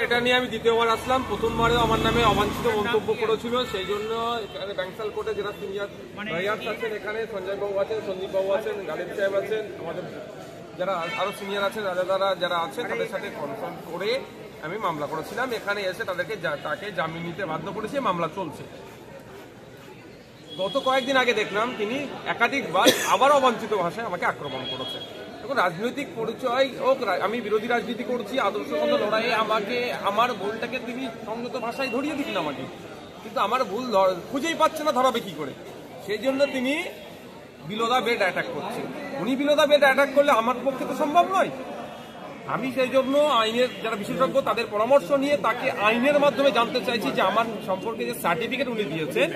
এটা নিয়ে আমি দ্বিতীয়বার আসলাম। প্রথমবারেও আমার নামে অবাঞ্ছিত মন্তব্য করেছিল, সেই জন্য এখানে ব্যাংসাল কোর্টে যারা সিনিয়র লয়ার্স আছেন, এখানে সঞ্জয় বাবু আছেন, সন্দীপ বাবু আছেন, গালিব সাহেব আছেন, আমাদের যারা আরো সিনিয়র আছেন, রাজাদারা যারা আছেন, তাদের সাথে কনসাল্ট করে আমি মামলা করেছিলাম। এখানে এসে তাকে জামিন নিতে বাধ্য করেছে, মামলা চলছে। গত কয়েকদিন আগে দেখলাম তিনি একাধিকবার আবার অবাঞ্ছিত ভাষায় আমাকে আক্রমণ করেছে। এখন রাজনৈতিক পরিচয় হোক, আমি বিরোধী রাজনীতি করছি, আদর্শগত লড়াইয়ে আমাকে আমার ভুলটাকে তিনি সংযত ভাষায় ধরিয়ে দিন আমাকে, কিন্তু আমার ভুল খুঁজেই পাচ্ছে না, ধরাবে কি করে? সেই জন্য তিনি বিলো দ্য বেল্ট অ্যাটাক করছেন। উনি বিলো দ্য বেল্ট অ্যাটাক করলে আমার পক্ষে তো সম্ভব নয়। আমি সেই জন্য আইনের যারা বিশেষজ্ঞ তাদের পরামর্শ নিয়ে তাকে আইনের মাধ্যমে জানতে চাইছি যে আমার সম্পর্কে যে সার্টিফিকেট উনি দিয়েছেন,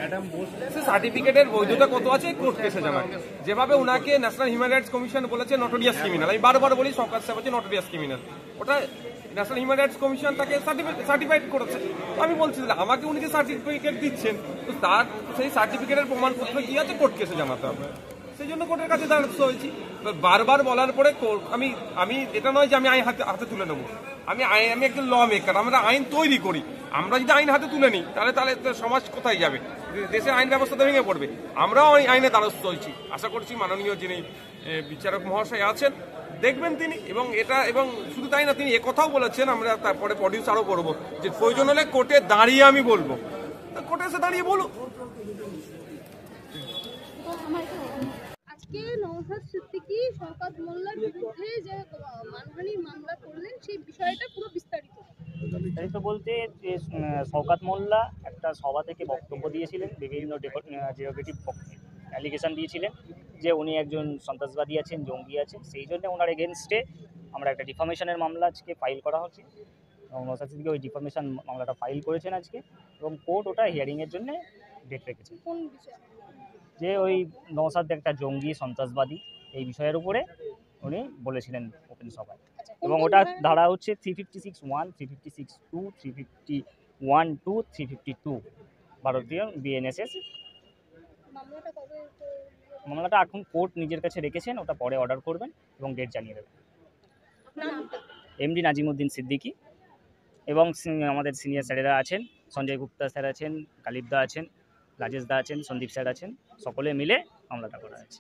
সে সার্টিফিকেটের বৈধতা কত আছে কোর্ট কেসে জানান। যেভাবে উনাকে ন্যাশনাল হিউম্যান রাইটস কমিশন বলেছে নটোরিয়াস ক্রিমিনাল, আমি বারবার বলি সরকার সাহেব হচ্ছে নটোরিয়াস ক্রিমিনাল, ওটা ন্যাশনাল হিউম্যান রাইটস কমিশন তাকে সার্টিফাইড করেছে। আমি বলছি আমাকে উনি যে সার্টিফিকেট দিচ্ছেন, তো তার সেই সার্টিফিকেটের প্রমাণপত্র কি আছে কোর্ট কেসে জানাতে হবে। সেই জন্য কোর্টের কাছে দ্বারস্থ হয়েছি। বারবার বলার পরে আমি এটা নয় যে আমি আইন হাতে তুলে নেবো, আমি একজন ল মেকার, আমরা আইন তৈরি করি। আমরা যদি আইন হাতে তুলে নিই তাহলে সমাজ কোথায় যাবে? দেশের আইন ব্যবস্থা তো ভেঙে পড়বে। আমরাও আইনে দ্বারস্থ হয়েছি। আশা করছি মাননীয় যিনি বিচারক মহাশয় আছেন দেখবেন তিনি, এবং শুধু তাই না, তিনি একথাও বলেছেন, আমরা তারপরে প্রডিউস আরও করবো, যে প্রয়োজন হলে কোর্টে দাঁড়িয়ে আমি বলবো, কোর্টে এসে দাঁড়িয়ে বলুক। আজকে নওশাদ সিদ্দিকী শওকত মোল্লার বিরুদ্ধে যে মানহানির মামলা করলেন, সেই বিষয়টা পুরো বিস্তারিত বলতে যে শওকত মোল্লা একটা সভা থেকে বক্তব্য দিয়েছিলেন, বিভিন্ন ডেরিভেটিভ অ্যালিগেশন দিয়েছিলেন যে উনি একজন সন্ত্রাসবাদী আছেন, জঙ্গি আছেন। সেই জন্য ওনার এগেনস্টে আমরা একটা ডিফামেশনের মামলা আজকে ফাইল করা হচ্ছে, এবং নওশাদ সিদ্দিকী ওই ডিফামেশন মামলাটা ফাইল করেছেন আজকে, এবং কোর্ট ওটা হিয়ারিংয়ের জন্য ডেট রেখেছে। কোন বিষয়? যে ওই নওশাদ একটা জঙ্গি সন্ত্রাসবাদী, এই বিষয়ের উপরে উনি বলেছিলেন ওপেন সভায়। এবং ওটা ধারা হচ্ছে 356(1), 356(2), 351(2), 352 ভারতীয় বিএনএসএস। মামলাটা এখন কোর্ট নিজের কাছে রেখেছেন, ওটা পরে অর্ডার করবেন এবং ডেট জানিয়ে দেবেন। এমডি নাজিমউদ্দিন সিদ্দিকী এবং আমাদের সিনিয়র স্যারেরা আছেন, সঞ্জয় গুপ্তা স্যার আছেন, গালিব দা আছেন, রাজেশ দা আছেন, সন্দীপ স্যার আছেন, সকলে মিলে মামলাটা করা আছে।